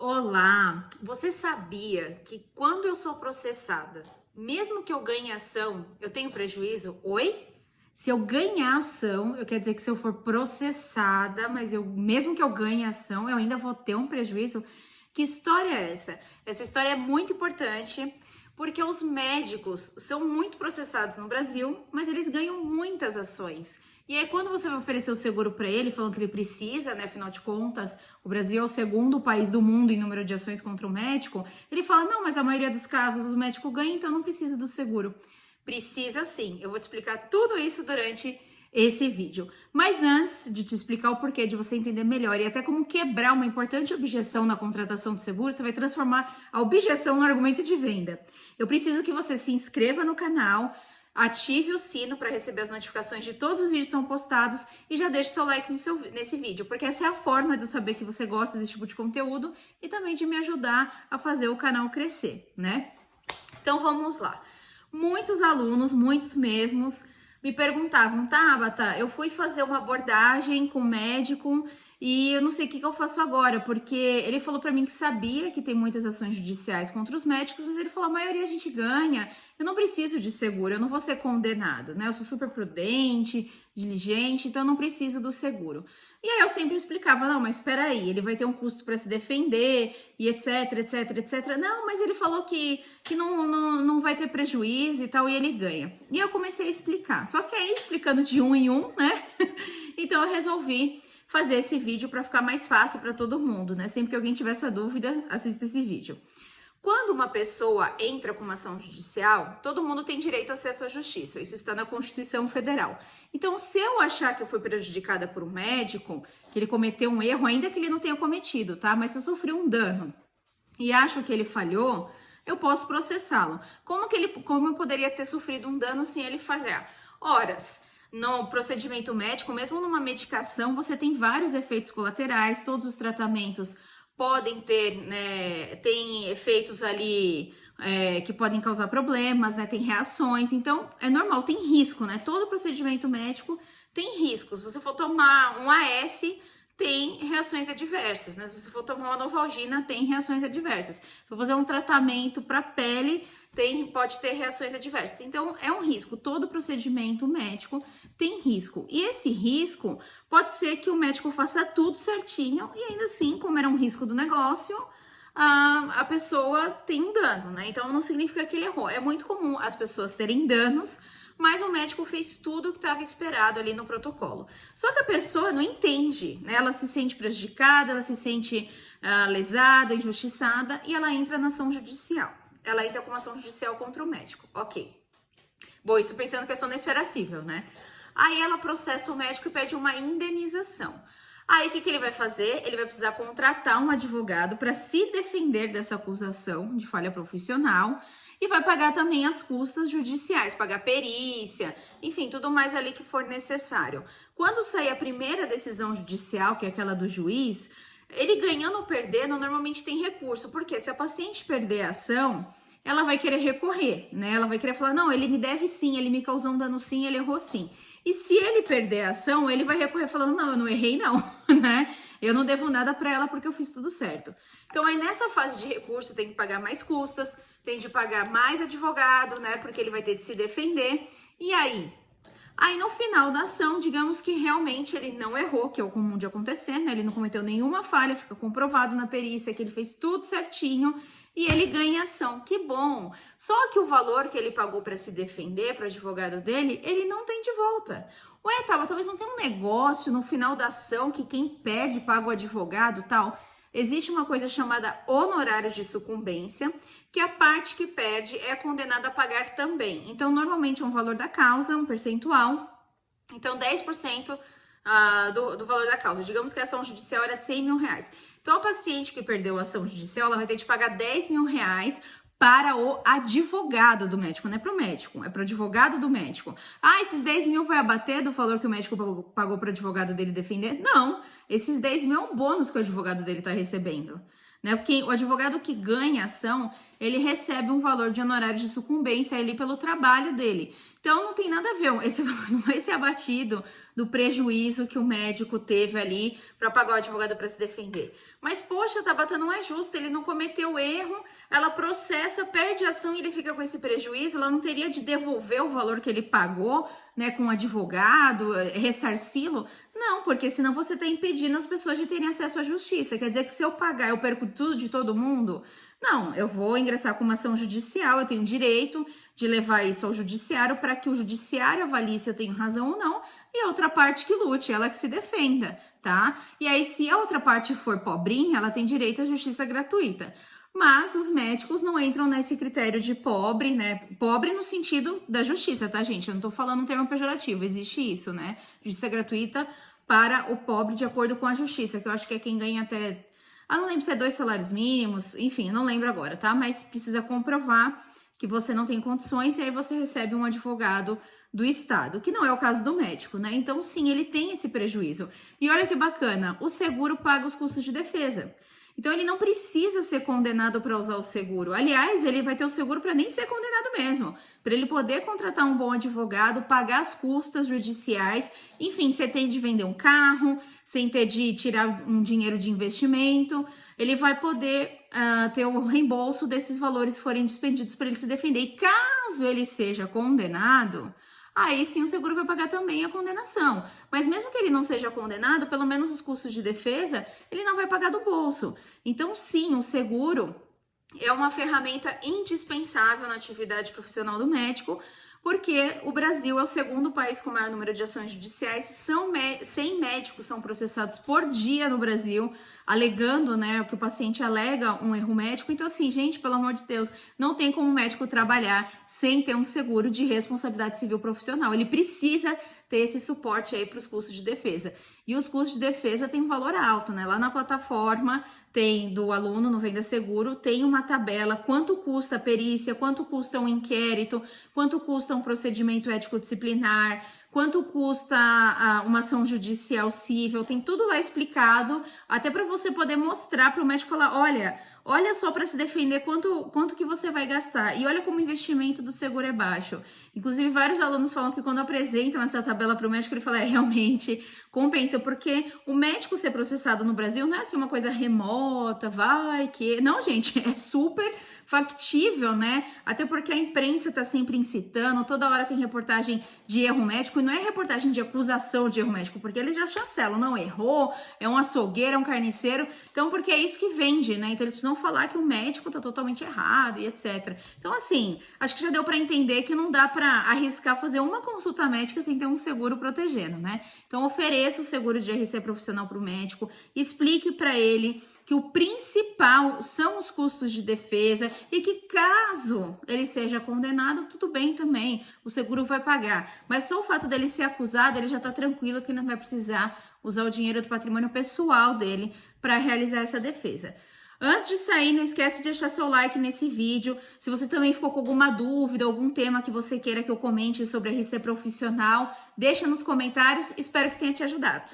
Olá, você sabia que quando eu sou processada, mesmo que eu ganhe ação, eu tenho prejuízo? Oi? Se eu ganhar ação, eu quero dizer que se eu for processada, mas mesmo que eu ganhe ação, eu ainda vou ter um prejuízo? Que história é essa? Essa história é muito importante porque os médicos são muito processados no Brasil, mas eles ganham muitas ações. E aí, quando você vai oferecer o seguro para ele, falando que ele precisa, né? Afinal de contas, o Brasil é o segundo país do mundo em número de ações contra o médico. Ele fala: não, mas a maioria dos casos o médico ganha, então não precisa do seguro. Precisa sim. Eu vou te explicar tudo isso durante esse vídeo. Mas antes de te explicar o porquê, de você entender melhor e até como quebrar uma importante objeção na contratação de seguro, você vai transformar a objeção no argumento de venda. Eu preciso que você se inscreva no canal, ative o sino para receber as notificações de todos os vídeos que são postados e já deixe seu like nesse vídeo, porque essa é a forma de eu saber que você gosta desse tipo de conteúdo e também de me ajudar a fazer o canal crescer, né? Então vamos lá. Muitos alunos, muitos mesmos, me perguntavam: Tabata, eu fui fazer uma abordagem com o médico e eu não sei o que eu faço agora, porque ele falou para mim que sabia que tem muitas ações judiciais contra os médicos, mas ele falou: a maioria a gente ganha, eu não preciso de seguro, eu não vou ser condenado, né? Eu sou super prudente, diligente, então eu não preciso do seguro. E aí eu sempre explicava: não, mas espera aí, ele vai ter um custo para se defender e etc, etc, etc. Não, mas ele falou que não vai ter prejuízo e tal, e ele ganha. E eu comecei a explicar, só que aí explicando de um em um, né? Então eu resolvi fazer esse vídeo para ficar mais fácil para todo mundo, né? Sempre que alguém tiver essa dúvida, assista esse vídeo. Quando uma pessoa entra com uma ação judicial, todo mundo tem direito a acesso à justiça. Isso está na Constituição Federal. Então, se eu achar que eu fui prejudicada por um médico, que ele cometeu um erro, ainda que ele não tenha cometido, tá? Mas se eu sofri um dano e acho que ele falhou, eu posso processá-lo. Como eu poderia ter sofrido um dano sem ele falhar? Horas. No procedimento médico, mesmo numa medicação, você tem vários efeitos colaterais, todos os tratamentos podem ter, né, tem efeitos ali que podem causar problemas, né, tem reações, então é normal, tem risco, né, todo procedimento médico tem riscos. Se você for tomar um AS, tem reações adversas, né, se você for tomar uma Novalgina, tem reações adversas. Se for fazer um tratamento para pele, pode ter reações adversas. Então, é um risco. Todo procedimento médico tem risco. E esse risco pode ser que o médico faça tudo certinho e ainda assim, como era um risco do negócio, a pessoa tem um dano, né? Então, não significa que ele errou. É muito comum as pessoas terem danos, mas o médico fez tudo o que estava esperado ali no protocolo. Só que a pessoa não entende, né? Ela se sente prejudicada, ela se sente lesada, injustiçada e ela entra na ação judicial. Ela entra com uma ação judicial contra o médico. Ok. Bom, isso pensando que é só na esfera civil, né? Aí ela processa o médico e pede uma indenização. Aí o que ele vai fazer? Ele vai precisar contratar um advogado para se defender dessa acusação de falha profissional e vai pagar também as custas judiciais, pagar perícia, enfim, tudo mais ali que for necessário. Quando sair a primeira decisão judicial, que é aquela do juiz, ele ganhando ou perdendo, normalmente tem recurso, porque se a paciente perder a ação, ela vai querer recorrer, né? Ela vai querer falar: não, ele me deve sim, ele me causou um dano sim, ele errou sim. E se ele perder a ação, ele vai recorrer falando: não, eu não errei não, né? Eu não devo nada para ela porque eu fiz tudo certo. Então, aí nessa fase de recurso, tem que pagar mais custas, tem de pagar mais advogado, né? Porque ele vai ter de se defender. E aí no final da ação, digamos que realmente ele não errou, que é o comum de acontecer, né? Ele não cometeu nenhuma falha, fica comprovado na perícia que ele fez tudo certinho e ele ganha ação. Que bom! Só que o valor que ele pagou para se defender, para o advogado dele, ele não tem de volta. Ué, talvez não tenha um negócio no final da ação que quem perde paga o advogado, tal. Existe uma coisa chamada honorários de sucumbência, que a parte que perde é condenada a pagar também. Então, normalmente é um valor da causa, um percentual. Então, 10% do valor da causa. Digamos que a ação judicial era de 100 mil reais. Então, a paciente que perdeu a ação judicial, ela vai ter de pagar 10 mil reais para o advogado do médico, não é para o médico, é para o advogado do médico. Esses 10 mil vai abater do valor que o médico pagou para o advogado dele defender? Não, esses 10 mil é um bônus que o advogado dele está recebendo, né? Porque o advogado que ganha a ação, ele recebe um valor de honorário de sucumbência ali pelo trabalho dele. Então, não tem nada a ver, esse valor não vai ser abatido do prejuízo que o médico teve ali para pagar o advogado para se defender. Mas, poxa, Tabata, não é justo, ele não cometeu erro, ela processa, perde a ação e ele fica com esse prejuízo, ela não teria de devolver o valor que ele pagou, né, com o advogado, ressarci-lo? Não, porque senão você está impedindo as pessoas de terem acesso à justiça. Quer dizer que se eu pagar, eu perco tudo de todo mundo? Não, eu vou ingressar com uma ação judicial, eu tenho direito de levar isso ao judiciário para que o judiciário avalie se eu tenho razão ou não, e a outra parte que lute, ela que se defenda, tá? E aí, se a outra parte for pobrinha, ela tem direito à justiça gratuita. Mas os médicos não entram nesse critério de pobre, né? Pobre no sentido da justiça, tá, gente? Eu não tô falando um termo pejorativo, existe isso, né? Justiça gratuita para o pobre de acordo com a justiça, que eu acho que é quem ganha até... não lembro se é 2 salários mínimos, enfim, eu não lembro agora, tá? Mas precisa comprovar que você não tem condições e aí você recebe um advogado do Estado, que não é o caso do médico, né? Então, sim, ele tem esse prejuízo. E olha que bacana, o seguro paga os custos de defesa. Então, ele não precisa ser condenado para usar o seguro. Aliás, ele vai ter o seguro para nem ser condenado mesmo. Para ele poder contratar um bom advogado, pagar as custas judiciais, enfim, você tem de vender um carro, sem ter de tirar um dinheiro de investimento, ele vai poder ter o reembolso desses valores que forem despendidos para ele se defender. E caso ele seja condenado, aí sim o seguro vai pagar também a condenação. Mas mesmo que ele não seja condenado, pelo menos os custos de defesa, ele não vai pagar do bolso. Então, sim, o seguro é uma ferramenta indispensável na atividade profissional do médico, porque o Brasil é o segundo país com o maior número de ações judiciais. 100 médicos são processados por dia no Brasil, alegando, né, que o paciente alega um erro médico. Então, assim, gente, pelo amor de Deus, não tem como o médico trabalhar sem ter um seguro de responsabilidade civil profissional. Ele precisa ter esse suporte aí para os custos de defesa. E os custos de defesa têm um valor alto, né? Lá na plataforma tem do aluno no Venda Seguro, tem uma tabela, quanto custa a perícia, quanto custa um inquérito, quanto custa um procedimento ético-disciplinar, quanto custa uma ação judicial civil, tem tudo lá explicado, até para você poder mostrar para o médico, falar, olha só para se defender quanto que você vai gastar. E olha como o investimento do seguro é baixo. Inclusive, vários alunos falam que quando apresentam essa tabela para o médico, ele fala, realmente compensa, porque o médico ser processado no Brasil não é assim uma coisa remota, Não, gente, é super factível, né? Até porque a imprensa tá sempre incitando, toda hora tem reportagem de erro médico, e não é reportagem de acusação de erro médico, porque eles já chancelam, não errou, é um açougueiro, é um carniceiro, então porque é isso que vende, né? Então eles precisam falar que o médico tá totalmente errado e etc. Então, assim, acho que já deu para entender que não dá para arriscar fazer uma consulta médica sem ter um seguro protegendo, né? Então ofereça o seguro de RC profissional para o médico, explique para ele que o principal são os custos de defesa e que caso ele seja condenado, tudo bem também, o seguro vai pagar. Mas só o fato dele ser acusado, ele já está tranquilo que não vai precisar usar o dinheiro do patrimônio pessoal dele para realizar essa defesa. Antes de sair, não esquece de deixar seu like nesse vídeo. Se você também ficou com alguma dúvida, algum tema que você queira que eu comente sobre RC profissional, deixa nos comentários. Espero que tenha te ajudado.